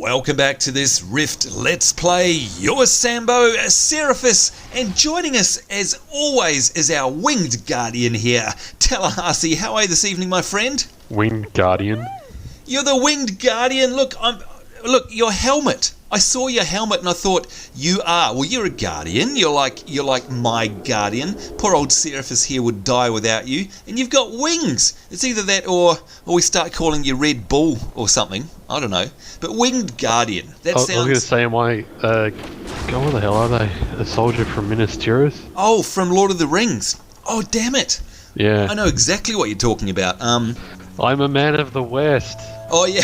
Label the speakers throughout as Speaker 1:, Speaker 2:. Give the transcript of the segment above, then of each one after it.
Speaker 1: Welcome back to this Rift Let's Play. Your Sambo, Seraphis, and joining us as always is our Winged Guardian here. Tallahassee, how are you this evening, my friend?
Speaker 2: Winged Guardian?
Speaker 1: You're the Winged Guardian. Look, your helmet. I saw your helmet and I thought, you're a guardian. You're like my guardian. Poor old Seraphis here would die without you. And you've got wings. It's either that or we start calling you Red Bull or something. I don't know. But Winged Guardian. That sounds... I was
Speaker 2: going to say, am I... God, what the hell are they? A soldier from Minas Tirith?
Speaker 1: Oh, from Lord of the Rings. Oh, damn it.
Speaker 2: Yeah.
Speaker 1: I know exactly what you're talking about.
Speaker 2: I'm a man of the West.
Speaker 1: Oh, yeah.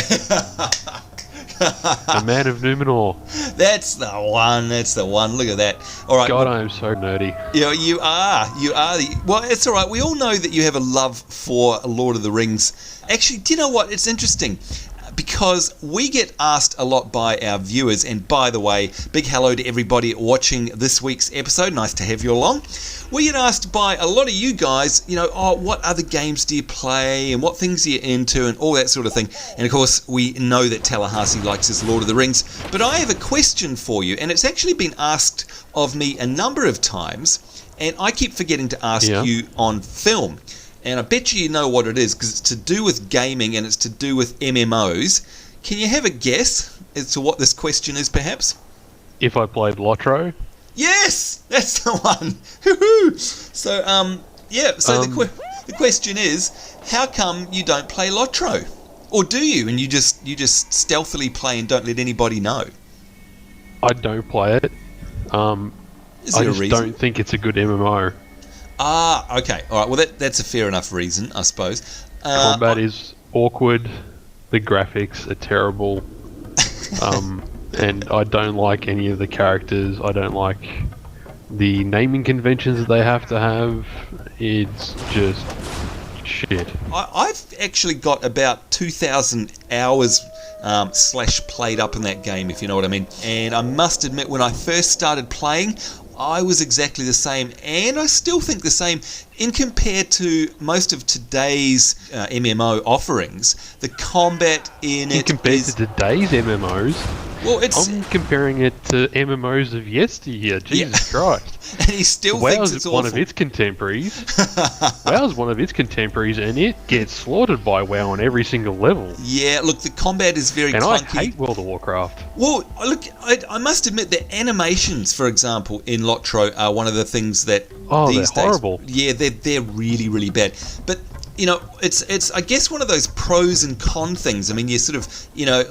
Speaker 2: A man of Numenor.
Speaker 1: That's the one. Look at that. All right.
Speaker 2: God, I am so nerdy.
Speaker 1: Yeah, you are. Well, it's all right. We all know that you have a love for Lord of the Rings. Actually, do you know what? It's interesting because we get asked a lot by our viewers. And by the way, big hello to everybody watching this week's episode. Nice to have you along. We get asked by a lot of you guys, what other games do you play and what things are you into and all that sort of thing. And of course, we know that Tallahassee likes his Lord of the Rings. But I have a question for you, and it's actually been asked of me a number of times, and I keep forgetting to ask you on film. And I bet you know what it is, because it's to do with gaming and it's to do with MMOs. Can you have a guess as to what this question is, perhaps?
Speaker 2: If I played Lotro?
Speaker 1: Yes! That's the one! Woohoo! So, the question is, how come you don't play Lotro? Or do you, and you just stealthily play and don't let anybody know?
Speaker 2: I don't play it. I just don't think it's a good MMO.
Speaker 1: Ah, okay. All right, well, that's a fair enough reason, I suppose.
Speaker 2: Combat is awkward. The graphics are terrible. And I don't like any of the characters. I don't like the naming conventions that they have to have. It's just shit.
Speaker 1: I've actually got about 2,000 hours /played up in that game, if you know what I mean. And I must admit, when I first started playing, I was exactly the same, and I still think the same in compared to most of today's MMO offerings. The combat in it
Speaker 2: compared to today's MMOs?
Speaker 1: Well,
Speaker 2: I'm comparing it to MMOs of yesteryear. Jesus Christ.
Speaker 1: And he still thinks it's awful.
Speaker 2: WoW's one of its contemporaries. WoW's one of its contemporaries, and it gets slaughtered by WoW on every single level.
Speaker 1: Yeah, look, the combat is very clunky.
Speaker 2: And I hate World of Warcraft.
Speaker 1: Well, look, I must admit that animations, for example, in Lotro are one of the things that these
Speaker 2: they're horrible.
Speaker 1: Yeah, they're really, really bad. But it's I guess one of those pros and con things. I mean, you sort of,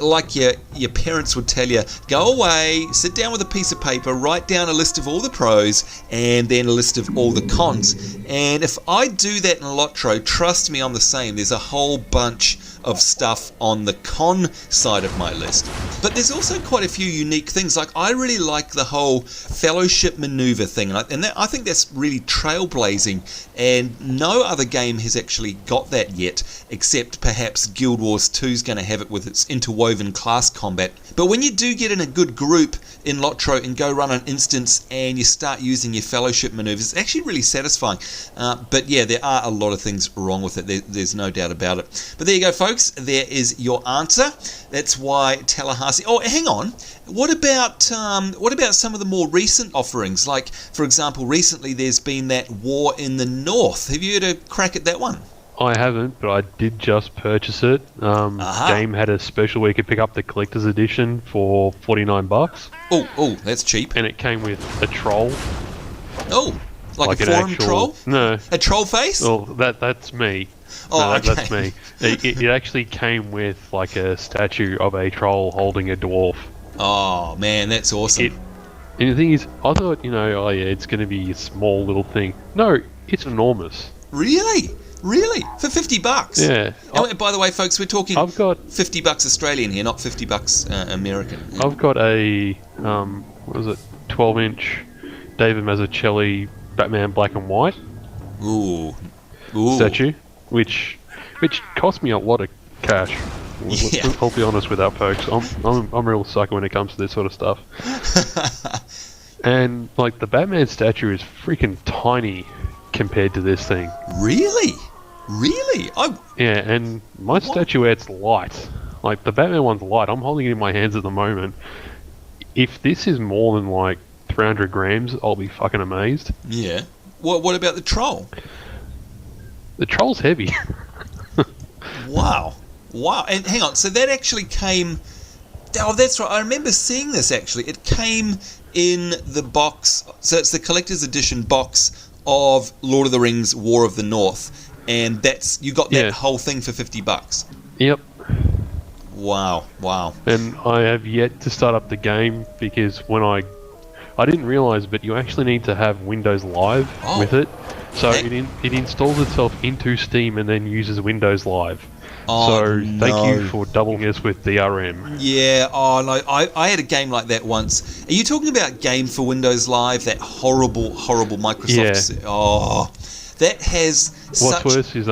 Speaker 1: like your parents would tell you, go away, sit down with a piece of paper, write down a list of all the pros and then a list of all the cons. And if I do that in Lotro, trust me, I'm the same. There's a whole bunch of stuff on the con side of my list. But there's also quite a few unique things. Like, I really like the whole fellowship maneuver thing, and I think that's really trailblazing, and no other game has actually got that yet, except perhaps Guild Wars 2 is going to have it with its interwoven class combat. But when you do get in a good group in Lotro and go run an instance and you start using your fellowship maneuvers, it's actually really satisfying. But yeah, there are a lot of things wrong with it. There's no doubt about it. But there you go, folks. There is your answer. That's why Tallahassee... Oh, hang on. What about some of the more recent offerings? Like, for example, recently there's been that War in the North. Have you had a crack at that one?
Speaker 2: I haven't, but I did just purchase it. Game had a special where you could pick up the collector's edition for $49.
Speaker 1: Oh, that's cheap.
Speaker 2: And it came with a troll.
Speaker 1: Oh, like a forum troll?
Speaker 2: No.
Speaker 1: A troll face?
Speaker 2: Well, that's me.
Speaker 1: Oh,
Speaker 2: no,
Speaker 1: okay.
Speaker 2: That's me. It actually came with like a statue of a troll holding a dwarf.
Speaker 1: Oh man, that's awesome.
Speaker 2: And the thing is, I thought, it's going to be a small little thing. No, it's enormous.
Speaker 1: Really? For $50?
Speaker 2: Yeah.
Speaker 1: And by the way, folks, we're talking
Speaker 2: I've got
Speaker 1: $50 Australian here, not $50 American. Yeah.
Speaker 2: I've got a 12-inch David Mazzucchelli Batman Black and White statue, which cost me a lot of cash.
Speaker 1: Yeah.
Speaker 2: I'll be honest with that, folks. I'm a real sucker when it comes to this sort of stuff. And like the Batman statue is freaking tiny compared to this thing.
Speaker 1: Really?
Speaker 2: Yeah, and my statuette's light. Like, the Batman one's light. I'm holding it in my hands at the moment. If this is more than, like, 300 grams, I'll be fucking amazed.
Speaker 1: Yeah. What about the troll?
Speaker 2: The troll's heavy.
Speaker 1: Wow. And hang on, so that actually came... Oh, that's right. I remember seeing this, actually. It came in the box... So it's the collector's edition box of Lord of the Rings War of the North. And you got that whole thing for $50.
Speaker 2: Yep.
Speaker 1: Wow.
Speaker 2: And I have yet to start up the game because when I didn't realise, but you actually need to have Windows Live with it. So it installs itself into Steam and then uses Windows Live. Thank you for doubling us with DRM.
Speaker 1: Yeah, no, I had a game like that once. Are you talking about Game for Windows Live? That horrible Microsoft...
Speaker 2: Yeah.
Speaker 1: Oh, that has
Speaker 2: What's worse is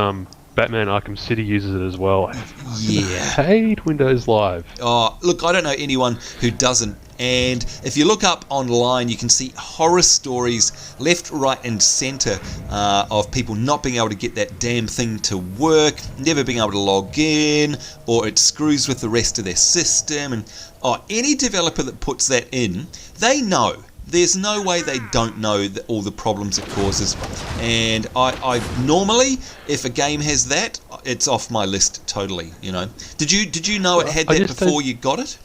Speaker 2: Batman Arkham City uses it as well.
Speaker 1: Yeah.
Speaker 2: I hate Windows Live.
Speaker 1: Oh, look, I don't know anyone who doesn't. And if you look up online, you can see horror stories left, right and centre of people not being able to get that damn thing to work, never being able to log in, or it screws with the rest of their system. And any developer that puts that in, they know. There's no way they don't know all the problems it causes. And I normally, if a game has that, it's off my list totally, you know. Did you know it had that before you got it?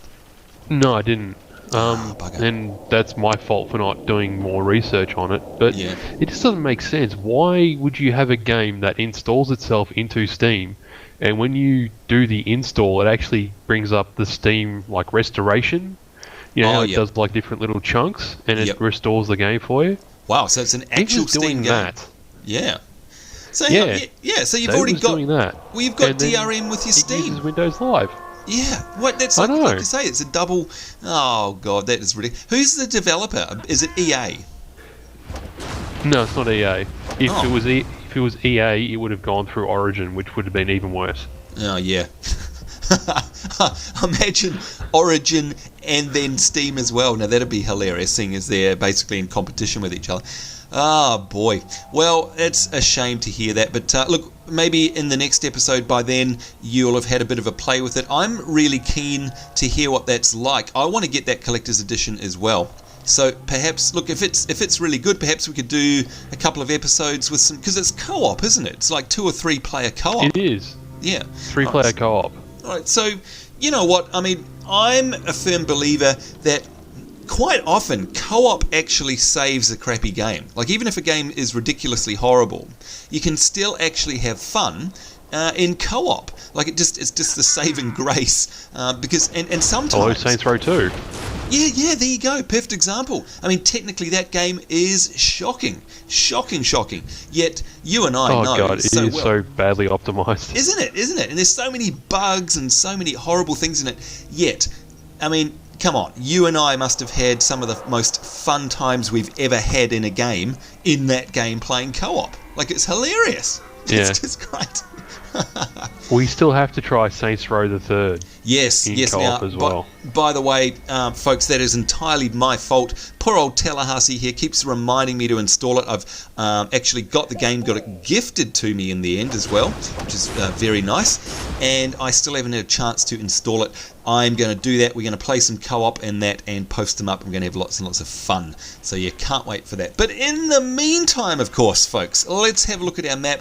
Speaker 2: No, I didn't. And that's my fault for not doing more research on it. But it just doesn't make sense. Why would you have a game that installs itself into Steam, and when you do the install, it actually brings up the Steam like restoration? You know, it does like different little chunks, and it restores the game for you.
Speaker 1: Wow, so it's an actual Steam game.
Speaker 2: That.
Speaker 1: Yeah. So so you've already got
Speaker 2: doing that.
Speaker 1: Well, you've got DRM with your Steam.
Speaker 2: It uses Windows Live.
Speaker 1: Yeah, that's like you say, it's a double. Oh god, that is ridiculous. Who's the developer? Is it EA?
Speaker 2: No, it's not EA. If it was EA, it would have gone through Origin, which would have been even worse.
Speaker 1: Oh yeah. Imagine Origin and then Steam as well. Now that'd be hilarious, seeing as they're basically in competition with each other. Oh boy. Well, it's a shame to hear that, but look, maybe in the next episode by then you'll have had a bit of a play with it. I'm really keen to hear what that's like. I want to get that collector's edition as well. So perhaps, look, if it's really good, perhaps we could do a couple of episodes with some, because it's co-op, isn't it? It's like 2 or 3 player co-op.
Speaker 2: It is.
Speaker 1: Yeah.
Speaker 2: 3-player co-op.
Speaker 1: Right, so, you know what, I mean, I'm a firm believer that quite often co-op actually saves a crappy game. Like, even if a game is ridiculously horrible, you can still actually have fun in co-op. Like, it's just the saving grace, because, and sometimes...
Speaker 2: Hello, Saints Row 2.
Speaker 1: Yeah, there you go. Perfect example. I mean, technically that game is shocking. Yet, you and I know... Oh, God,
Speaker 2: it is so badly optimised.
Speaker 1: Isn't it? And there's so many bugs and so many horrible things in it. Yet, I mean, come on. You and I must have had some of the most fun times we've ever had in a game in that game playing co-op. Like, it's hilarious.
Speaker 2: Yeah.
Speaker 1: It's just great.
Speaker 2: We still have to try Saints Row the Third.
Speaker 1: Yes.
Speaker 2: Co-op as well.
Speaker 1: By the way, folks, that is entirely my fault. Poor old Tallahassee here keeps reminding me to install it. I've actually got the game, got it gifted to me in the end as well, which is very nice. And I still haven't had a chance to install it. I'm going to do that. We're going to play some co-op and that and post them up. I'm going to have lots and lots of fun. So you can't wait for that. But in the meantime, of course, folks, let's have a look at our map.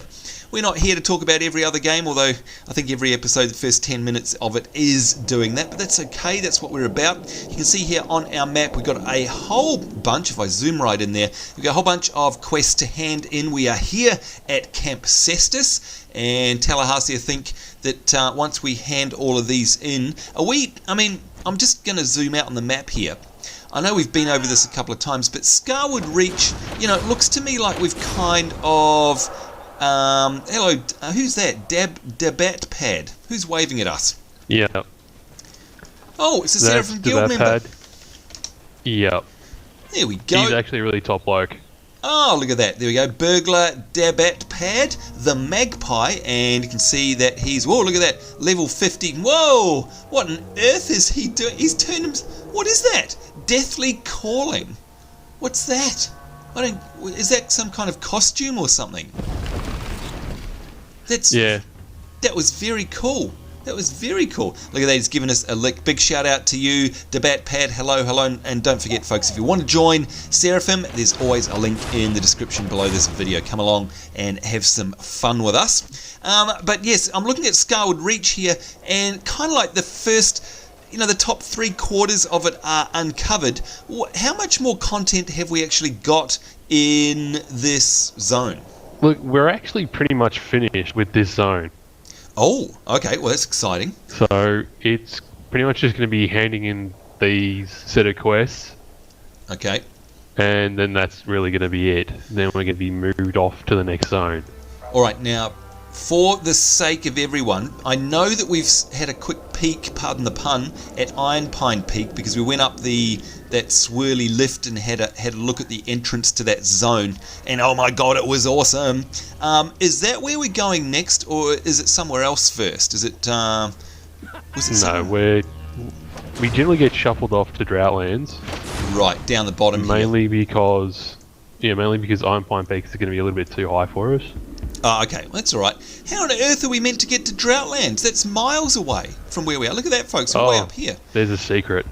Speaker 1: We're not here to talk about every other game, although I think every episode, the first 10 minutes of it is doing that, but that's okay, that's what we're about. You can see here on our map, we've got a whole bunch, if I zoom right in there, we've got a whole bunch of quests to hand in. We are here at Camp Cestus, and Tallahassee, I think that once we hand all of these in, I'm just going to zoom out on the map here. I know we've been over this a couple of times, but Scarwood Reach, it looks to me like we've kind of... hello, who's that? Debat Pad. Who's waving at us?
Speaker 2: Yeah.
Speaker 1: Oh, it's a Seraphim Guild member.
Speaker 2: Yep.
Speaker 1: There we go.
Speaker 2: He's actually a really top bloke.
Speaker 1: Oh, look at that. There we go. Burglar Debat Pad, the Magpie, and you can see that he's... Whoa, look at that. Level 50. Whoa! What on earth is he doing? He's turned him... What is that? Deathly Calling. What's that? Is that some kind of costume or something? That was very cool. That was very cool. Look at that, he's given us a lick. Big shout out to you, DebatPad. Hello. And don't forget, folks, if you want to join Seraphim, there's always a link in the description below this video. Come along and have some fun with us. But yes, I'm looking at Scarwood Reach here, and kind of like the first, the top 3/4 of it are uncovered. How much more content have we actually got in this zone?
Speaker 2: Look, we're actually pretty much finished with this zone.
Speaker 1: Oh, okay. Well, that's exciting.
Speaker 2: So it's pretty much just going to be handing in these set of quests.
Speaker 1: Okay.
Speaker 2: And then that's really going to be it. Then we're going to be moved off to the next zone.
Speaker 1: All right. Now, for the sake of everyone, I know that we've had a quick peek, pardon the pun, at Iron Pine Peak because we went up that swirly lift and had a look at the entrance to that zone, and oh my god, it was awesome. Is that where we're going next, or is it somewhere else first? Is it?
Speaker 2: No, we generally get shuffled off to Droughtlands.
Speaker 1: Right down the bottom.
Speaker 2: Mainly because Iron Pine Peak is going to be a little bit too high for us.
Speaker 1: Oh, okay, well, that's all right. How on earth are we meant to get to Droughtlands? That's miles away from where we are. Look at that, folks. We're way up here.
Speaker 2: There's a secret.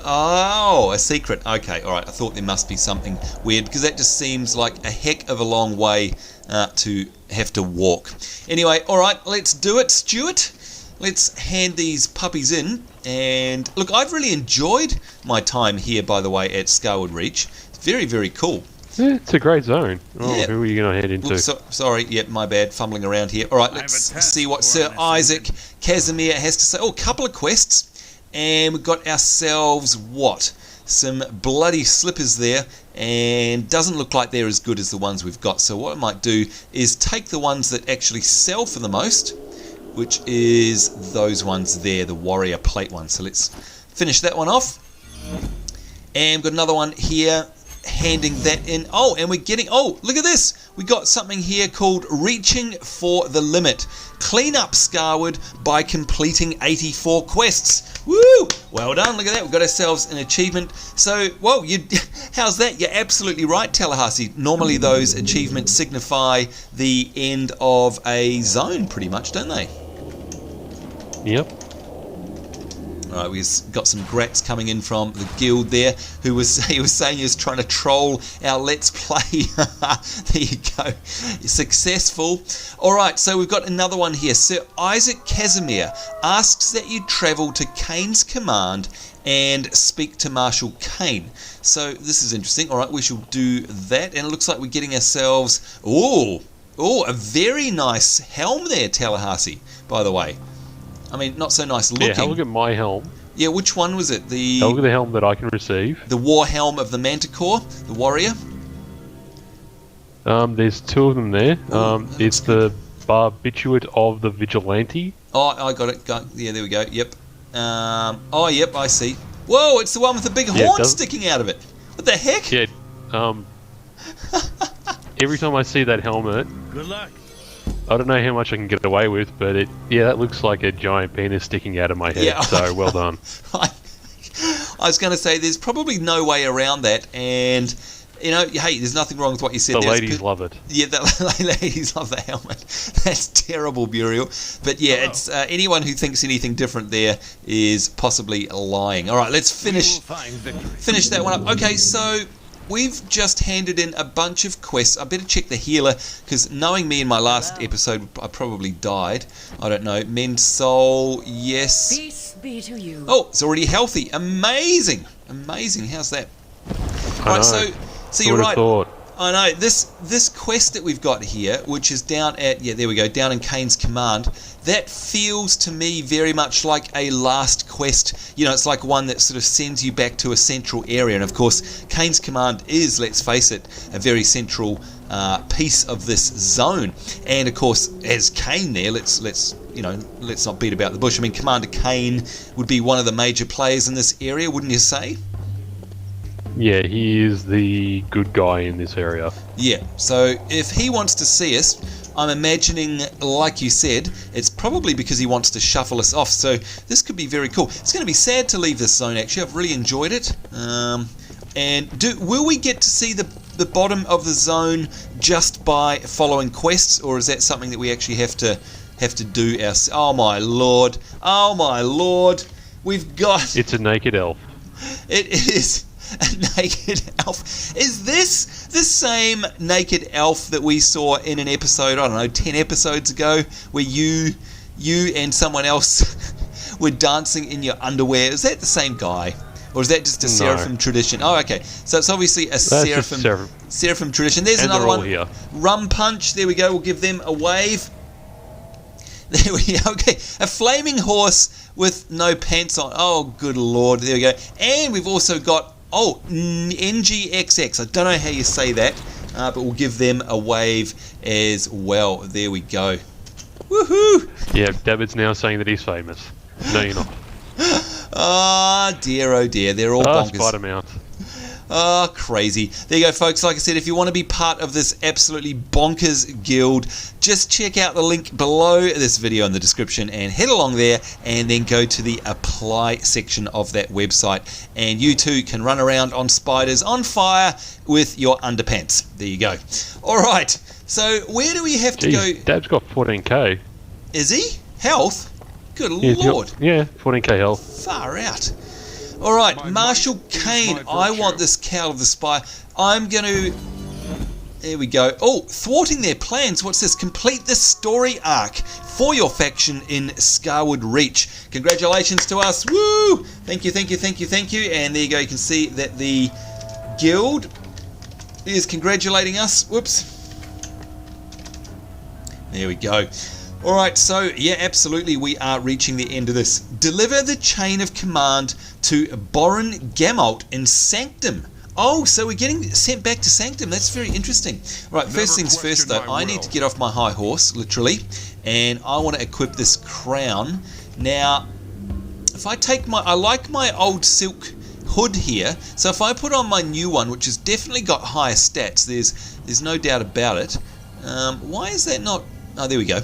Speaker 1: Oh, a secret. Okay, all right. I thought there must be something weird because that just seems like a heck of a long way to have to walk. Anyway, all right, let's do it, Stuart. Let's hand these puppies in. And look, I've really enjoyed my time here, by the way, at Scarwood Reach. It's very, very cool.
Speaker 2: Yeah, it's a great zone. Oh,
Speaker 1: yeah.
Speaker 2: Who are you going to head into?
Speaker 1: Oops, sorry, my bad, fumbling around here. All right, let's see what Sir Isaac Casimir has to say. Oh, a couple of quests. And we've got ourselves, what? Some bloody slippers there, and doesn't look like they're as good as the ones we've got. So what I might do is take the ones that actually sell for the most, which is those ones there, the warrior plate ones. So let's finish that one off. And we've got another one here, handing that in. Oh, and we're getting, oh, look at this. We got something here called Reaching for the Limit. Clean up Scarwood by completing 84 quests. Woo! Well done. Look at that. We've got ourselves an achievement. So, whoa, how's that? You're absolutely right, Tallahassee. Normally those achievements signify the end of a zone, pretty much, don't they?
Speaker 2: Yep.
Speaker 1: All right, we've got some grats coming in from the guild there he was saying he was trying to troll our Let's Play. There you go. Successful. All right, so we've got another one here. Sir Isaac Casimir asks that you travel to Kane's command and speak to Marshal Kane. So this is interesting. All right, we shall do that. And it looks like we're getting ourselves... Oh, a very nice helm there, Tallahassee, by the way. I mean, not so nice looking.
Speaker 2: Yeah, have a look at my helm.
Speaker 1: Yeah, which one was it?
Speaker 2: Have a look at the helm that I can receive.
Speaker 1: The war helm of the Manticore, the warrior?
Speaker 2: There's two of them there. It's the Barbiturate of the Vigilante.
Speaker 1: Oh, I got it. Yeah, there we go. Yep. Oh, yep, I see. Whoa, it's the one with the big horn sticking out of it. What the heck?
Speaker 2: Yeah. Every time I see that helmet...
Speaker 3: Good luck.
Speaker 2: I don't know how much I can get away with, but that looks like a giant penis sticking out of my head, so well done.
Speaker 1: I was going to say, there's probably no way around that, and, hey, there's nothing wrong with what you said.
Speaker 2: The ladies love it.
Speaker 1: Yeah, the ladies love the helmet. That's terrible, Burial. But yeah, it's anyone who thinks anything different there is possibly lying. All right, let's finish that one up. Okay, so... we've just handed in a bunch of quests. I better check the healer, because knowing me in my last episode, I probably died. I don't know. Men's soul, yes.
Speaker 4: Peace be to you.
Speaker 1: Oh, it's already healthy. Amazing. Amazing. How's that? Right, so you're right. I know. This quest that we've got here, which is down at, there we go, down in Kane's command, that feels to me very much like a last quest. It's like one that sort of sends you back to a central area. And of course, Kane's command is, let's face it, a very central piece of this zone. And of course, as Kane there, let's not beat about the bush. I mean, Commander Kane would be one of the major players in this area, wouldn't you say?
Speaker 2: Yeah, he is the good guy in this area.
Speaker 1: Yeah, so if he wants to see us, I'm imagining, like you said, it's probably because he wants to shuffle us off. So this could be very cool. It's going to be sad to leave this zone, actually. I've really enjoyed it. And will we get to see the the bottom of the zone just by following quests, or is that something that we actually have to do ourselves? Oh my lord! Oh my lord! We've got...
Speaker 2: It's a naked elf.
Speaker 1: It is a naked elf. Is this the same naked elf that we saw in an episode, I don't know, 10 episodes ago, where you and someone else were dancing in your underwear? Is that the same guy? Or is that just a Seraphim tradition? Oh, okay. So it's obviously a Seraphim tradition. There's another one. Here. Rum Punch. There we go. We'll give them a wave. There we go. Okay. A flaming horse with no pants on. Oh, good lord. There we go. And we've also got, NGXX. I don't know how you say that, but we'll give them a wave as well. There we go. Woohoo!
Speaker 2: Yeah, David's now saying that he's famous. No, you're not.
Speaker 1: Oh dear, they're all bonkers.
Speaker 2: Spider-Mount.
Speaker 1: Oh, crazy. There you go, folks. Like I said, if you want to be part of this absolutely bonkers guild, just check out the link below this video in the description and head along there and then go to the apply section of that website. And you too can run around on spiders on fire with your underpants. There you go. All right. So where do we have to go?
Speaker 2: Dab's got 14k.
Speaker 1: Is he? Health? Good lord.
Speaker 2: 14k health.
Speaker 1: Far out. All right, Marshal Kane. I want this Cowl of the Spire. I'm going to... There we go. Oh, thwarting their plans. What's this? Complete the story arc for your faction in Scarwood Reach. Congratulations to us. Woo! Thank you. And there you go. You can see that the guild is congratulating us. Whoops. There we go. Alright, so yeah, absolutely, we are reaching the end of this. Deliver the chain of command to Borin Gamalt in Sanctum. Oh, so we're getting sent back to Sanctum. That's very interesting. Right, first things first though, I need to get off my high horse, literally, and I want to equip this crown. Now, if I take I like my old silk hood here, so if I put on my new one, which has definitely got higher stats, there's no doubt about it. Why is that not... Oh, there we go.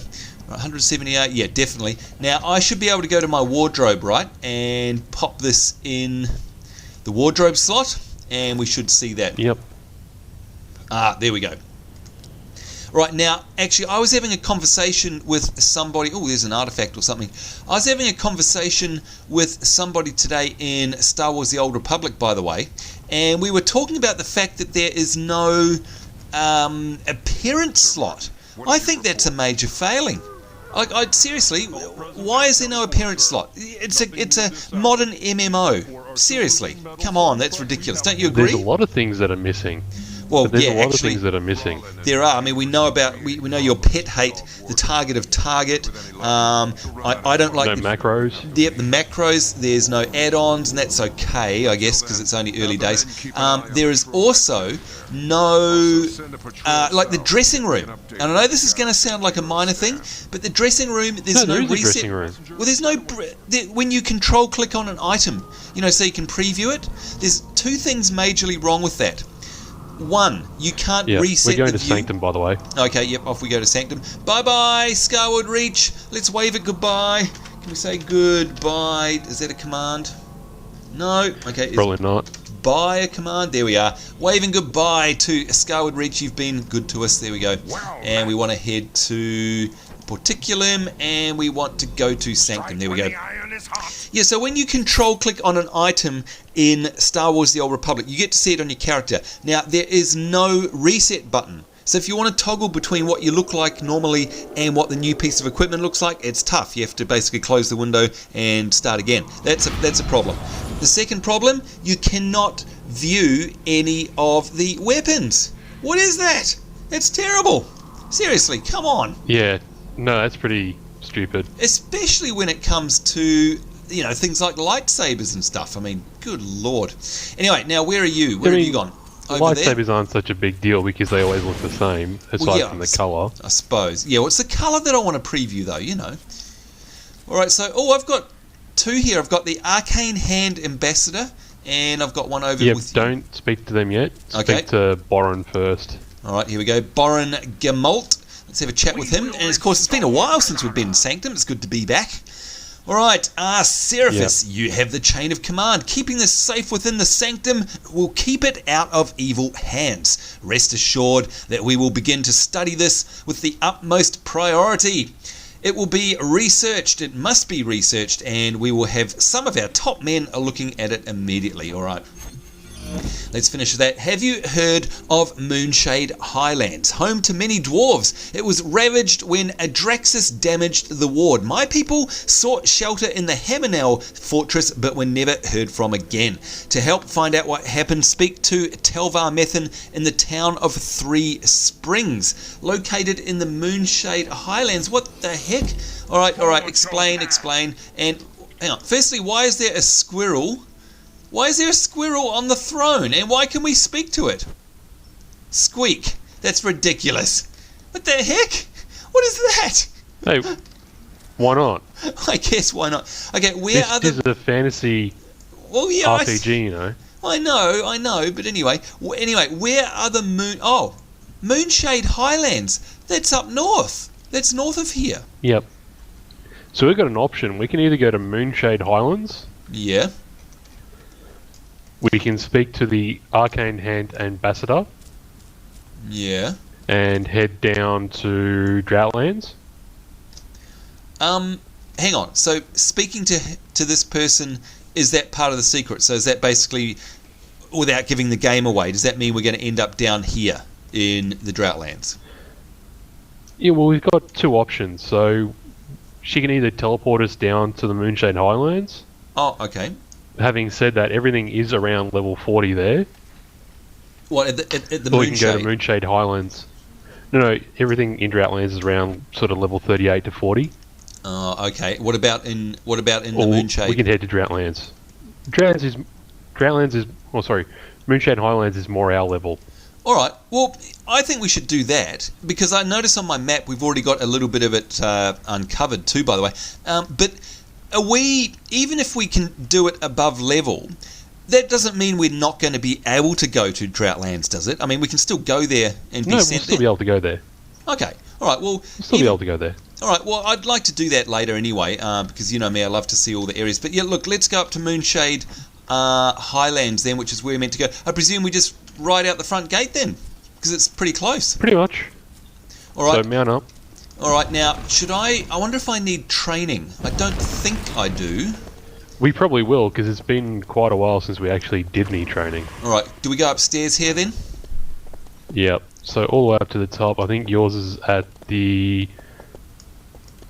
Speaker 1: 178, yeah, definitely. Now, I should be able to go to my wardrobe, right, and pop this in the wardrobe slot, and we should see that.
Speaker 2: Yep.
Speaker 1: There we go. Right, now, actually, I was having a conversation with somebody... Oh, there's an artifact or something. I was having a conversation with somebody today in Star Wars The Old Republic, by the way, and we were talking about the fact that there is no appearance slot. I think that's a major failing. Seriously, why is there no appearance slot? It's a modern MMO. Seriously, come on, that's ridiculous. Don't you agree?
Speaker 2: There's a lot of things that are missing.
Speaker 1: Well,
Speaker 2: but there's
Speaker 1: yeah,
Speaker 2: a lot
Speaker 1: actually,
Speaker 2: of things that are missing.
Speaker 1: There are. I mean, we know your pet hate, the target of target. I don't like
Speaker 2: no macros.
Speaker 1: Yep, the macros. There's no add-ons, and that's okay, I guess, because it's only early days. There is also no like the dressing room. And I know this is going to sound like a minor thing, but the dressing room, there's no reset.
Speaker 2: Dressing room.
Speaker 1: Well, there's no when you control click on an item, so you can preview it. There's two things majorly wrong with that. One, you can't reset
Speaker 2: We're going
Speaker 1: the
Speaker 2: to
Speaker 1: view.
Speaker 2: Sanctum, by the way.
Speaker 1: Okay, yep, off we go to Sanctum. Bye-bye, Scarwood Reach. Let's wave it goodbye. Can we say goodbye? Is that a command? No? Okay.
Speaker 2: Probably not.
Speaker 1: Bye a command? There we are. Waving goodbye to Scarwood Reach. You've been good to us. There we go. Wow, and we want to head to Porticulum, and we want to go to Sanctum. There we go. Yeah, so when you control-click on an item in Star Wars The Old Republic, you get to see it on your character. Now, there is no reset button. So if you want to toggle between what you look like normally and what the new piece of equipment looks like, it's tough. You have to basically close the window and start again. That's a problem. The second problem, you cannot view any of the weapons. What is that? That's terrible. Seriously, come on.
Speaker 2: Yeah, no, that's pretty stupid.
Speaker 1: Especially when it comes to, things like lightsabers and stuff. I mean, good lord. Anyway, now where are you? Where have you gone? Over
Speaker 2: lightsabers
Speaker 1: there?
Speaker 2: aren't such a big deal because they always look the same, aside from the colour.
Speaker 1: I suppose. Yeah, well, it's the colour that I want to preview, though, Alright, so, I've got two here. I've got the Arcane Hand Ambassador, and I've got one over with you.
Speaker 2: Don't speak to them yet.
Speaker 1: Okay.
Speaker 2: Speak to Borin first.
Speaker 1: Alright, here we go. Borin Gamalt. Let's have a chat with him. And, of course, it's been a while since we've been in Sanctum. It's good to be back. Alright, Seraphis, you have the chain of command. Keeping this safe within the Sanctum will keep it out of evil hands. Rest assured that we will begin to study this with the utmost priority. It will be researched, it must be researched, and we will have some of our top men looking at it immediately. Alright. Let's finish with that. Have you heard of Moonshade Highlands? Home to many dwarves. It was ravaged when Adraxis damaged the ward. My people sought shelter in the Hamanel fortress, but were never heard from again. To help find out what happened, speak to Telvar Methan in the town of Three Springs, located in the Moonshade Highlands. What the heck? Alright, explain. And hang on. Firstly, why is there a squirrel? Why is there a squirrel on the throne? And why can we speak to it? Squeak. That's ridiculous. What the heck? What is that?
Speaker 2: Hey, why not?
Speaker 1: I guess why not? Okay,
Speaker 2: This is a fantasy RPG, you know.
Speaker 1: I know, but anyway, where are the Moonshade Highlands. That's up north. That's north of here.
Speaker 2: Yep. So we've got an option. We can either go to Moonshade Highlands.
Speaker 1: Yeah.
Speaker 2: We can speak to the Arcane Hand Ambassador.
Speaker 1: Yeah.
Speaker 2: And head down to Droughtlands.
Speaker 1: Hang on. So speaking to this person, is that part of the secret? So is that basically, without giving the game away, does that mean we're going to end up down here in the Droughtlands?
Speaker 2: Yeah, well, we've got two options. So she can either teleport us down to the Moonshade Highlands.
Speaker 1: Oh, okay.
Speaker 2: Having said that, everything is around level 40 there.
Speaker 1: What, at the
Speaker 2: or
Speaker 1: Moonshade?
Speaker 2: We can go to Moonshade Highlands. No, everything in Droughtlands is around sort of level 38 to 40.
Speaker 1: Oh, okay. What about in the Moonshade?
Speaker 2: We can head to Droughtlands. Moonshade Highlands is more our level.
Speaker 1: All right. Well, I think we should do that because I notice on my map we've already got a little bit of it uncovered too, by the way. But even if we can do it above level, that doesn't mean we're not going to be able to go to Droughtlands, does it? I mean, we can still go there and be sent there.
Speaker 2: No, we'll still be able to go there.
Speaker 1: Okay. All right. Well,
Speaker 2: we'll still be able to go there.
Speaker 1: All right. Well, I'd like to do that later anyway, because you know me, I love to see all the areas. But yeah, look, let's go up to Moonshade Highlands then, which is where we're meant to go. I presume we just ride out the front gate then, because it's pretty close.
Speaker 2: Pretty much.
Speaker 1: All right.
Speaker 2: So mount up.
Speaker 1: All right. Now, I wonder if I need training. I don't think I do.
Speaker 2: We probably will, because it's been quite a while since we actually did any training.
Speaker 1: All right. Do we go upstairs here then?
Speaker 2: Yep. So all the way up to the top. I think yours is at the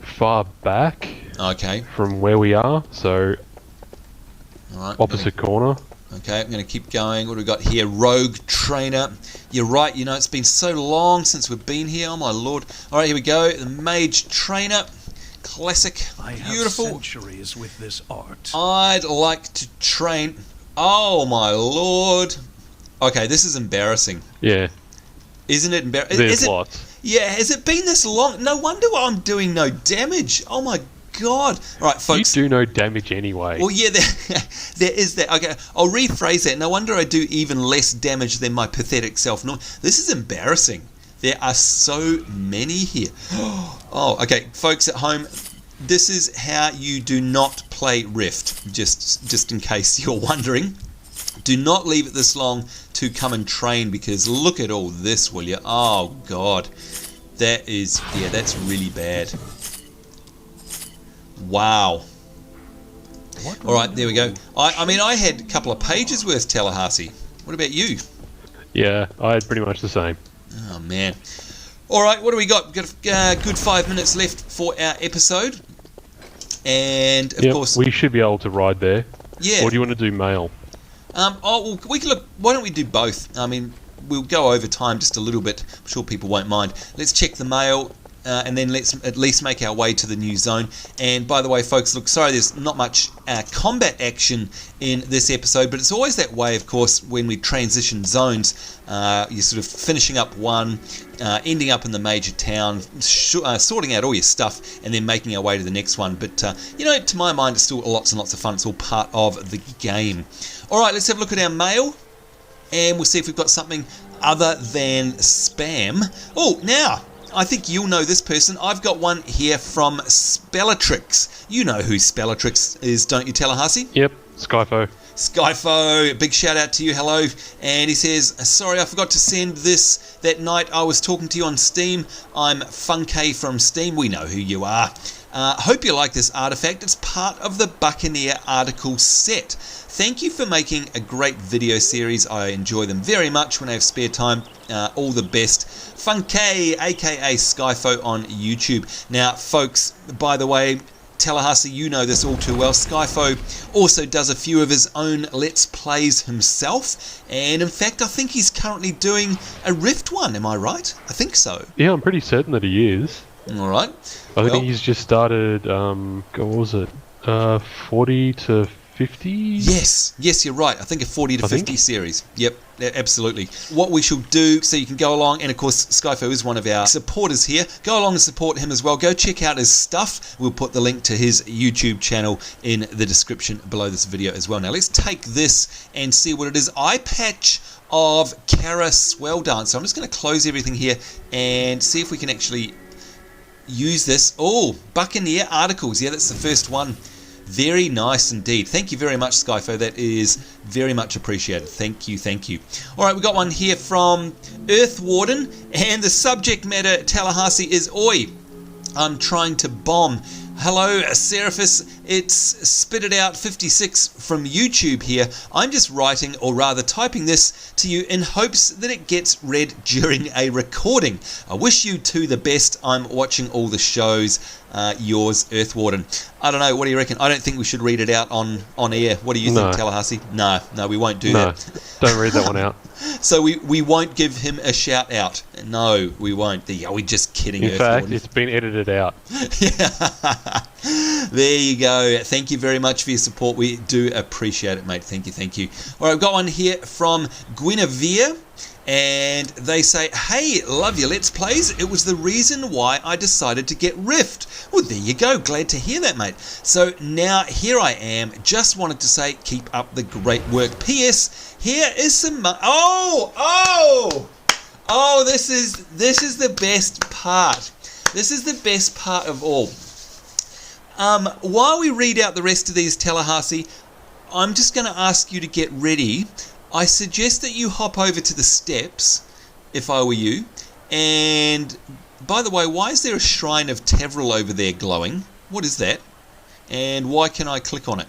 Speaker 2: far back.
Speaker 1: Okay.
Speaker 2: From where we are. So
Speaker 1: all right,
Speaker 2: opposite corner.
Speaker 1: Okay, I'm going to keep going. What do we got here? Rogue Trainer. You're right, you know, it's been so long since we've been here. Oh, my lord. All right, here we go. The Mage Trainer. Classic. Beautiful.
Speaker 3: I have centuries with this art.
Speaker 1: I'd like to train. Oh, my lord. Okay, this is embarrassing.
Speaker 2: Yeah.
Speaker 1: Isn't it embarrassing?
Speaker 2: There's lots.
Speaker 1: Yeah, has it been this long? No wonder I'm doing no damage. Oh, my God. All right, folks.
Speaker 2: You do no damage anyway.
Speaker 1: Well, yeah, there is that. Okay, I'll rephrase that. No wonder I do even less damage than my pathetic self. No, this is embarrassing. There are so many here. Oh, okay, folks at home, this is how you do not play Rift, just in case you're wondering. Do not leave it this long to come and train, because look at all this, will you? Oh, God. That's really bad. Wow. All right, there we go. I mean, I had a couple of pages worth, Tallahassee. What about you?
Speaker 2: Yeah, I had pretty much the same.
Speaker 1: Oh, man. All right, what do we got? We've got a good 5 minutes left for our episode. And, of course...
Speaker 2: we should be able to ride there.
Speaker 1: Yeah.
Speaker 2: Or do you want to do mail?
Speaker 1: Well, we can look... Why don't we do both? I mean, we'll go over time just a little bit. I'm sure people won't mind. Let's check the mail... and then let's at least make our way to the new zone. And by the way, folks, look, sorry there's not much combat action in this episode, but it's always that way, of course, when we transition zones. You're sort of finishing up one, ending up in the major town, sorting out all your stuff, and then making our way to the next one. But, you know, to my mind, it's still lots and lots of fun. It's all part of the game. All right, let's have a look at our mail, and we'll see if we've got something other than spam. Oh, now... I think you'll know this person. I've got one here from Spellatrix. You know who Spellatrix is, don't you, Tallahassee?
Speaker 2: Yep, Skyfo.
Speaker 1: Skyfo, big shout out to you, hello. And he says, sorry I forgot to send this that night I was talking to you on Steam. I'm Funkay from Steam, we know who you are. Hope you like this artifact. It's part of the Buccaneer article set. Thank you for making a great video series. I enjoy them very much when I have spare time. All the best. Funkay, aka Skyfo on YouTube. Now, folks, by the way, Tallahassee, you know this all too well. Skyfo also does a few of his own Let's Plays himself. And in fact, I think he's currently doing a Rift one. Am I right? I think so.
Speaker 2: Yeah, I'm pretty certain that he is.
Speaker 1: All right.
Speaker 2: I think he's just started, what was it, 40 to 50?
Speaker 1: Yes, you're right. I think a 40 to 50 series. Yep, absolutely. What we shall do, so you can go along, and of course Skyfo is one of our supporters here. Go along and support him as well. Go check out his stuff. We'll put the link to his YouTube channel in the description below this video as well. Now let's take this and see what it is. Eye patch of Kara Swell Dance. So I'm just going to close everything here and see if we can actually use this. Oh, Buccaneer articles. Yeah, that's the first one. Very nice indeed. Thank you very much, Skyfo. That is very much appreciated. Thank you, thank you. All right, we got one here from Earth Warden, and the subject matter, Tallahassee, is Oi. I'm trying to bomb. Hello, Seraphis. It's Spitted Out 56 from YouTube here. I'm just writing, or rather typing this to you in hopes that it gets read during a recording. I wish you two the best. I'm watching all the shows. Yours, Earth Warden. I don't know, what do you reckon? I don't think we should read it out on air. What do you think, Tallahassee? No, we won't do that.
Speaker 2: Don't read that one out.
Speaker 1: So we won't give him a shout out. No, we won't. Are we just kidding?
Speaker 2: In fact, it's been edited out.
Speaker 1: There you go. Thank you very much for your support. We do appreciate it, mate. Thank you. All right, I've got one here from Guinevere. And they say, hey, love your Let's Plays. It was the reason why I decided to get Rift. Well, there you go. Glad to hear that, mate. So now here I am. Just wanted to say, keep up the great work. P.S. Here is some... Oh, this is the best part. This is the best part of all. While we read out the rest of these, Tallahassee, I'm just going to ask you to get ready. I suggest that you hop over to the steps, if I were you. And, by the way, why is there a shrine of Tevril over there glowing? What is that? And why can I click on it?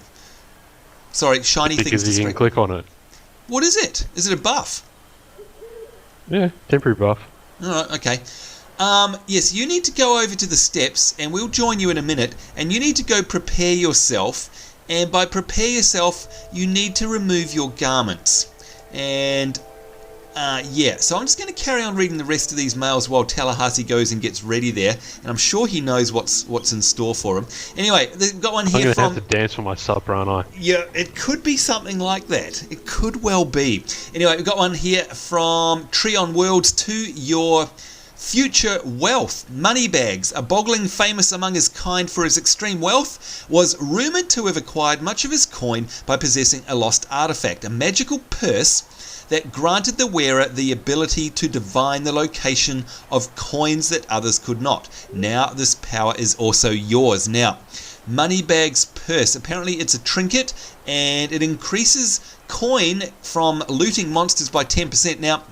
Speaker 1: Sorry, shiny things.
Speaker 2: Because you can click on it.
Speaker 1: What is it? Is it a buff?
Speaker 2: Yeah, temporary buff.
Speaker 1: Alright, okay. Yes, you need to go over to the steps, and we'll join you in a minute. And you need to go prepare yourself. And by prepare yourself, you need to remove your garments. And, yeah, so I'm just going to carry on reading the rest of these mails while Tallahassee goes and gets ready there. And I'm sure he knows what's in store for him. Anyway, we've got one here
Speaker 2: I'm going to have to dance for my supper, aren't I?
Speaker 1: Yeah, it could be something like that. It could well be. Anyway, we've got one here from Trion Worlds to your... Future wealth. Moneybags, a boggling famous among his kind for his extreme wealth, was rumoured to have acquired much of his coin by possessing a lost artifact, a magical purse that granted the wearer the ability to divine the location of coins that others could not. Now this power is also yours. Now, Moneybag's purse, apparently it's a trinket and it increases coin from looting monsters by 10%. Now,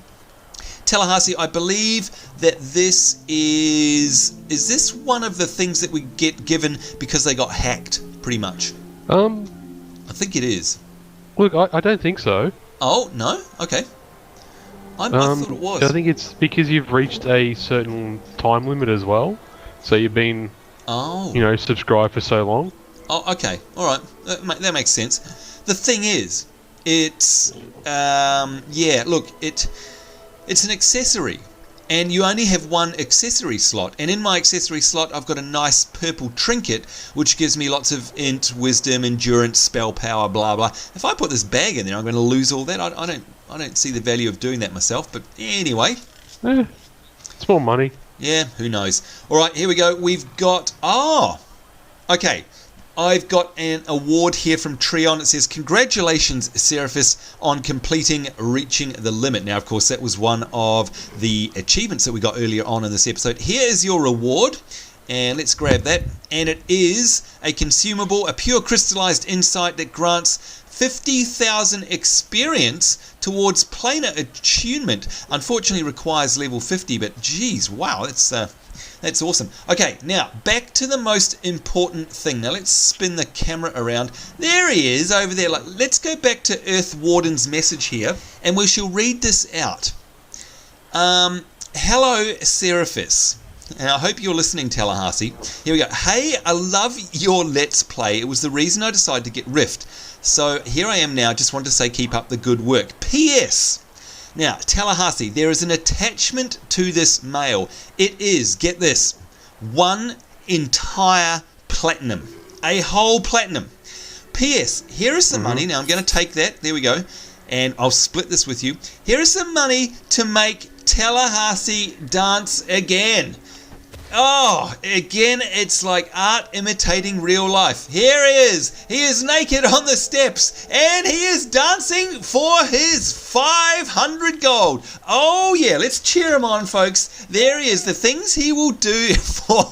Speaker 1: Tallahassee, I believe that this is this one of the things that we get given because they got hacked, pretty much? I think it is.
Speaker 2: Look, I don't think so.
Speaker 1: Oh, no? Okay. I thought it was.
Speaker 2: I think it's because you've reached a certain time limit as well. So you've been, subscribed for so long.
Speaker 1: Oh, okay. All right. That makes sense. The thing is, it's, it's an accessory, and you only have one accessory slot. And in my accessory slot, I've got a nice purple trinket, which gives me lots of int, wisdom, endurance, spell power, blah blah. If I put this bag in there, I'm going to lose all that. I don't see the value of doing that myself. But anyway,
Speaker 2: it's more money.
Speaker 1: Yeah, who knows? All right, here we go. We've got okay. I've got an award here from Trion. It says, congratulations, Seraphis, on completing Reaching the Limit. Now, of course, that was one of the achievements that we got earlier on in this episode. Here is your reward. And let's grab that. And it is a consumable, a pure crystallized insight that grants 50,000 experience towards planar attunement. Unfortunately requires level 50, but geez, wow, that's awesome. Okay, now back to the most important thing. Now let's spin the camera around. There he is over there. Let's go back to Earth Warden's message here, and we shall read this out. Hello, Seraphis. And I hope you're listening, Tallahassee. Here we go. Hey, I love your Let's Play. It was the reason I decided to get Rift. So here I am now. Just wanted to say keep up the good work. P.S. Now, Tallahassee, there is an attachment to this mail. It is, get this, 1 entire platinum. A whole platinum. P.S. Here is some money. Now, I'm going to take that. There we go. And I'll split this with you. Here is some money to make Tallahassee dance again. Oh, again, it's like art imitating real life. Here he is. He is naked on the steps, and he is dancing for his 500 gold. Oh, yeah, let's cheer him on, folks. There he is. The things he will do for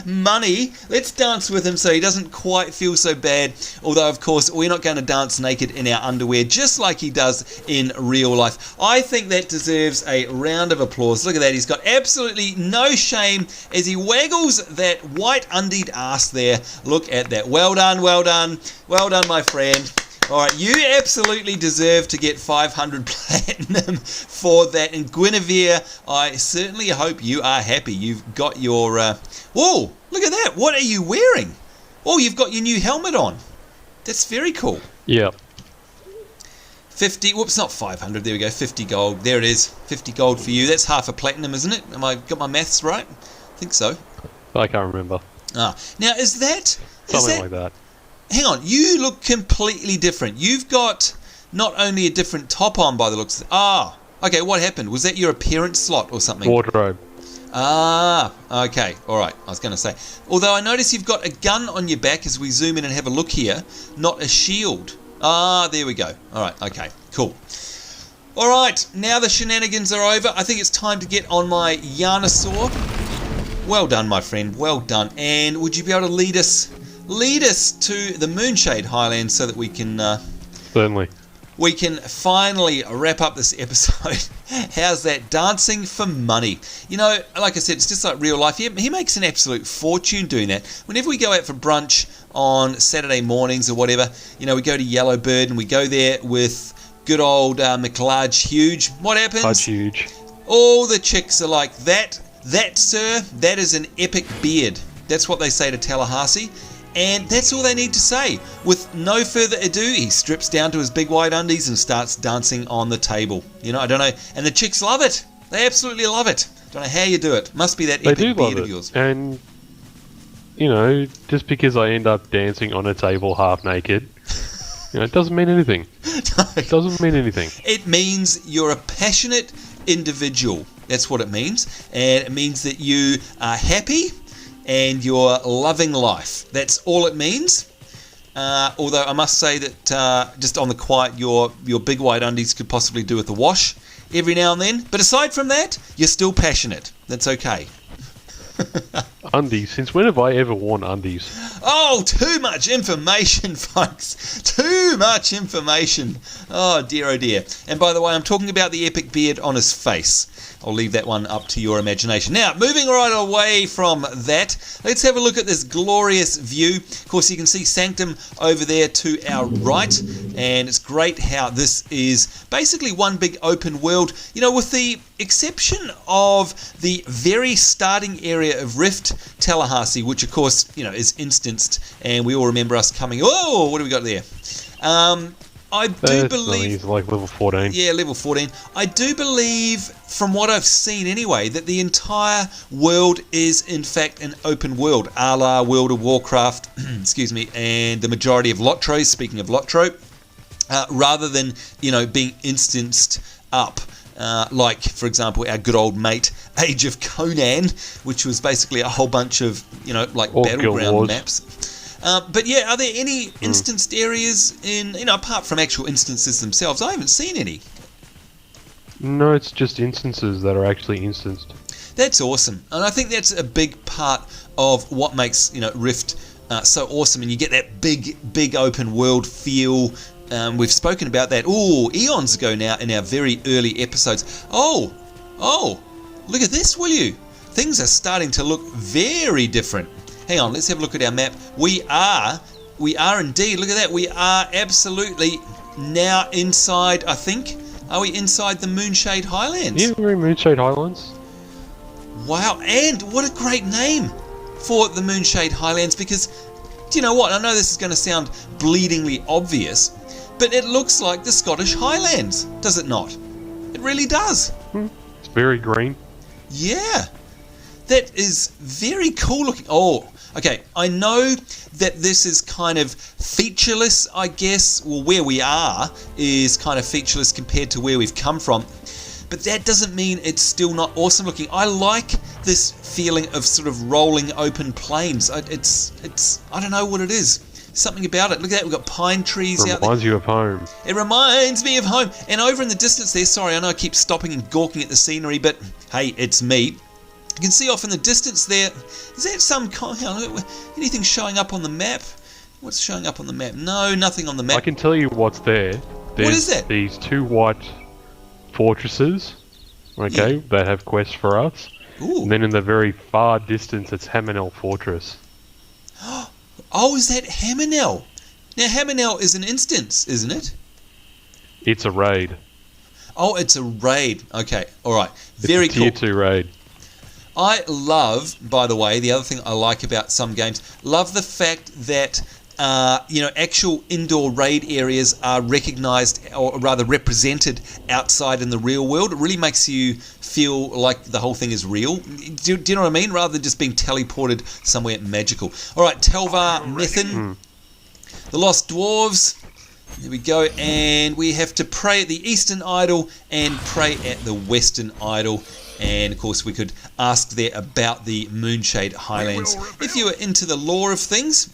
Speaker 1: money. Let's dance with him so he doesn't quite feel so bad. Although, of course, we're not going to dance naked in our underwear just like he does in real life. I think that deserves a round of applause. Look at that. He's got absolutely no shame as he waggles that white undied ass there. Look at that. Well done, well done. Well done, my friend. Alright, you absolutely deserve to get 500 platinum for that. And Guinevere, I certainly hope you are happy. You've got your... Whoa, look at that. What are you wearing? Oh, you've got your new helmet on. That's very cool.
Speaker 2: Yeah.
Speaker 1: 50, whoops, not 500, there we go, 50 gold. There it is, 50 gold for you. That's half a platinum, isn't it? Am I got my maths right? I think so.
Speaker 2: I can't remember.
Speaker 1: Now, is that...
Speaker 2: Something like that.
Speaker 1: Hang on, you look completely different. You've got not only a different top on by the looks of... okay, what happened? Was that your appearance slot or something?
Speaker 2: Wardrobe.
Speaker 1: Okay, alright, I was going to say. Although I notice you've got a gun on your back as we zoom in and have a look here, not a shield. There we go. Alright, okay, cool. Alright, now the shenanigans are over. I think it's time to get on my Yarnosaur. Well done, my friend, well done. And would you be able to lead us to the Moonshade Highlands so that we can...
Speaker 2: Certainly.
Speaker 1: We can finally wrap up this episode. How's that? Dancing for money. You know, like I said, it's just like real life. He makes an absolute fortune doing that. Whenever we go out for brunch on Saturday mornings or whatever, you know, we go to Yellowbird and we go there with good old McLarge Huge. What happens?
Speaker 2: Large Huge.
Speaker 1: All the chicks are like, that, sir, that is an epic beard. That's what they say to Tallahassee. And that's all they need to say. With no further ado, he strips down to his big white undies and starts dancing on the table. You know, I don't know. And the chicks love it. They absolutely love it. Don't know how you do it. Must be that epic beard of yours.
Speaker 2: And, you know, just because I end up dancing on a table half naked, you know, it doesn't mean anything.
Speaker 1: No.
Speaker 2: It doesn't mean anything.
Speaker 1: It means you're a passionate individual. That's what it means. And it means that you are happy and you're loving life. That's all it means. Although I must say that just on the quiet, your big white undies could possibly do with a wash every now and then. But aside from that, you're still passionate. That's okay.
Speaker 2: Undies? Since when have I ever worn undies?
Speaker 1: Oh, too much information, folks. Too much information. Oh, dear, oh, dear. And by the way, I'm talking about the epic beard on his face. I'll leave that one up to your imagination. Now, moving right away from that, let's have a look at this glorious view. Of course, you can see Sanctum over there to our right, and it's great how this is basically one big open world. You know, with the exception of the very starting area of Rift, Tallahassee, which of course, you know, is instanced, and we all remember us coming, oh, what do we got there? I do believe...
Speaker 2: He's like level 14.
Speaker 1: Yeah, level 14. I do believe, from what I've seen anyway, that the entire world is in fact an open world, a la World of Warcraft, excuse me, and the majority of Lotro, speaking of Lotro, rather than, you know, being instanced up. Like, for example, our good old mate, Age of Conan, which was basically a whole bunch of, you know, like
Speaker 2: or
Speaker 1: battleground maps. But yeah, are there any instanced areas in, apart from actual instances themselves? I haven't seen any.
Speaker 2: No, it's just instances that are actually instanced.
Speaker 1: That's awesome, and I think that's a big part of what makes Rift so awesome. And you get that big open world feel. We've spoken about that eons ago now in our very early episodes. Oh, look at this, will you? Things are starting to look very different. Hang on, let's have a look at our map. We are indeed, look at that, we are absolutely now inside, I think. Are we inside the Moonshade Highlands?
Speaker 2: Yeah, we're in Moonshade Highlands.
Speaker 1: Wow, and what a great name for the Moonshade Highlands, because, do you know what, I know this is going to sound bleedingly obvious, but it looks like the Scottish Highlands, does it not? It really does.
Speaker 2: It's very green.
Speaker 1: Yeah, that is very cool looking. Oh, okay, I know that this is kind of featureless, I guess. Well, where we are is kind of featureless compared to where we've come from. But that doesn't mean it's still not awesome looking. I like this feeling of sort of rolling open plains. It's I don't know what it is. Something about it. Look at that, we've got pine trees out there.
Speaker 2: Reminds you of home.
Speaker 1: It reminds me of home. And over in the distance there, sorry, I know I keep stopping and gawking at the scenery, but hey, it's me. You can see off in the distance there, is that some kind of, anything showing up on the map? What's showing up on the map? No, nothing on the map.
Speaker 2: I can tell you what's there. There's
Speaker 1: what is that?
Speaker 2: These two white fortresses, okay, that have quests for us.
Speaker 1: Ooh.
Speaker 2: And then in the very far distance, it's Hamanel Fortress.
Speaker 1: Oh, is that Hamanel? Now, Hamanel is an instance, isn't it?
Speaker 2: It's a raid.
Speaker 1: Oh, it's a raid. Okay, all right. Very cool.
Speaker 2: Tier 2 raid.
Speaker 1: I love, by the way, the other thing I like about some games, love the fact that actual indoor raid areas are recognised, or rather represented outside in the real world. It really makes you feel like the whole thing is real. Do you know what I mean? Rather than just being teleported somewhere magical. All right, Telvar Methin, the Lost Dwarves. There we go, and we have to pray at the Eastern Idol and pray at the Western Idol. And of course we could ask there about the Moonshade Highlands if you are into the lore of things.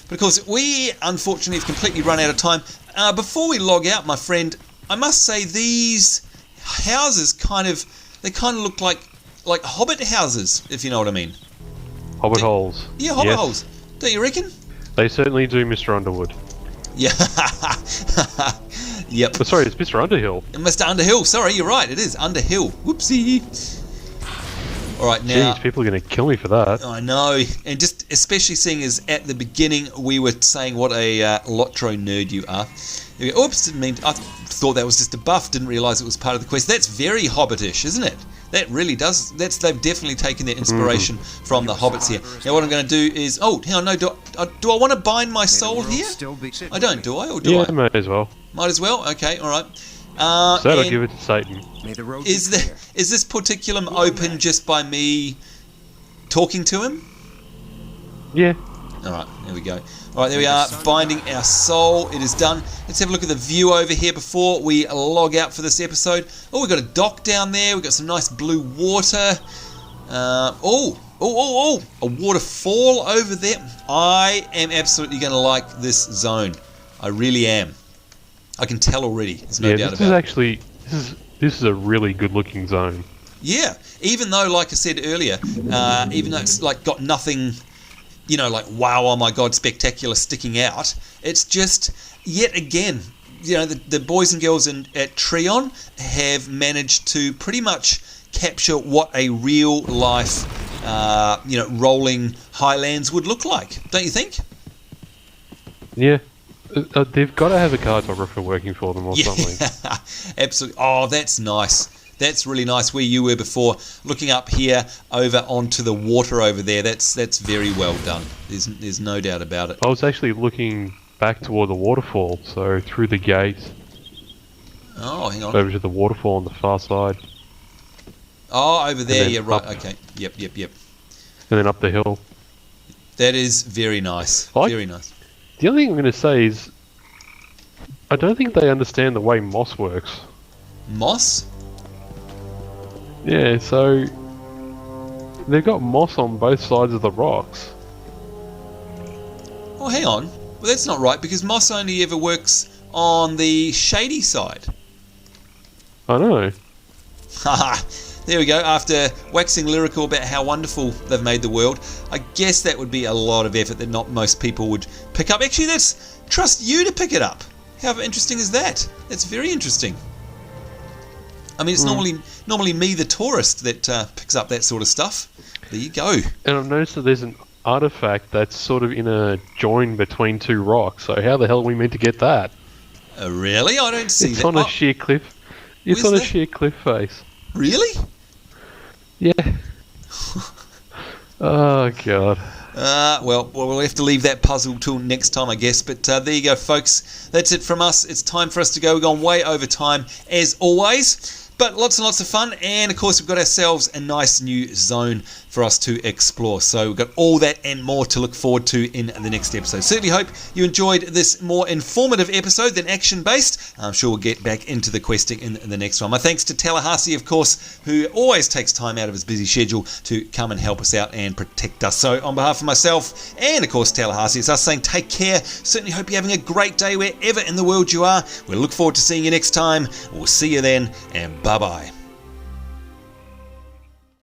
Speaker 1: But of course we unfortunately have completely run out of time. Before we log out, my friend, I must say these houses kind of look like hobbit houses, if you know what I mean.
Speaker 2: Hobbit holes.
Speaker 1: Yeah, hobbit holes. Don't you reckon?
Speaker 2: They certainly do, Mr. Underwood.
Speaker 1: Yeah. Yep.
Speaker 2: Oh, sorry, it's Mr. Underhill.
Speaker 1: Mr. Underhill, sorry, you're right, it is Underhill. Whoopsie. Alright, now...
Speaker 2: Jeez, people are going to kill me for that.
Speaker 1: I know, and just especially seeing as at the beginning we were saying what a Lotro nerd you are. Oops, didn't mean... I thought that was just a buff, didn't realise it was part of the quest. That's very Hobbitish, isn't it? That really does... They've definitely taken their inspiration from the Hobbits here. Now what I'm going to do is... Oh, hang on, no, do I want to bind my soul here? I don't, do I? Or do I?
Speaker 2: Yeah, might as well.
Speaker 1: Might as well? Okay, alright.
Speaker 2: So I'll give it to Satan.
Speaker 1: Is this Porticulum open just by me talking to him?
Speaker 2: Yeah.
Speaker 1: Alright, there we go. Alright, there we are, binding our soul. It is done. Let's have a look at the view over here before we log out for this episode. Oh, we've got a dock down there. We've got some nice blue water. A waterfall over there. I am absolutely going to like this zone. I really am. I can tell already. There's no doubt about it.
Speaker 2: This is a really good looking zone.
Speaker 1: Yeah, even though, like I said earlier, even though it's like got nothing, like wow, oh my god, spectacular sticking out. It's just yet again, the boys and girls at Trion have managed to pretty much capture what a real life, rolling highlands would look like. Don't you think?
Speaker 2: Yeah. They've got to have a cartographer working for them or something.
Speaker 1: Absolutely. Oh, that's nice. That's really nice where you were before, looking up here over onto the water over there. That's very well done. There's no doubt about it.
Speaker 2: I was actually looking back toward the waterfall, so through the gate.
Speaker 1: Oh, hang on.
Speaker 2: Over to the waterfall on the far side.
Speaker 1: Oh, over there. Yeah, right.
Speaker 2: Up.
Speaker 1: Okay. Yep.
Speaker 2: And then up the hill.
Speaker 1: That is very nice. Very nice.
Speaker 2: The only thing I'm going to say is, I don't think they understand the way moss works.
Speaker 1: Moss?
Speaker 2: Yeah, so they've got moss on both sides of the rocks.
Speaker 1: Oh, hang on. Well, that's not right, because moss only ever works on the shady side.
Speaker 2: I know.
Speaker 1: Haha. There we go. After waxing lyrical about how wonderful they've made the world, I guess that would be a lot of effort that not most people would pick up. Actually, let's trust you to pick it up. How interesting is that? That's very interesting. I mean, it's normally me, the tourist, that picks up that sort of stuff. There you go.
Speaker 2: And I've noticed that there's an artifact that's sort of in a join between two rocks. So how the hell are we meant to get that?
Speaker 1: Really? I don't see
Speaker 2: It's
Speaker 1: that.
Speaker 2: on a sheer cliff. It's on a sheer cliff face.
Speaker 1: Really?
Speaker 2: Yeah. Oh, God.
Speaker 1: Well, we'll have to leave that puzzle till next time, I guess. But there you go, folks. That's it from us. It's time for us to go. We've gone way over time, as always. But lots and lots of fun. And, of course, we've got ourselves a nice new zone for us to explore. So we've got all that and more to look forward to in the next episode. Certainly hope you enjoyed this more informative episode than action-based. I'm sure we'll get back into the questing in the next one. My thanks to Tallahassee, of course, who always takes time out of his busy schedule to come and help us out and protect us. So on behalf of myself and, of course, Tallahassee, it's us saying take care. Certainly hope you're having a great day wherever in the world you are. We'll look forward to seeing you next time. We'll see you then, and bye-bye.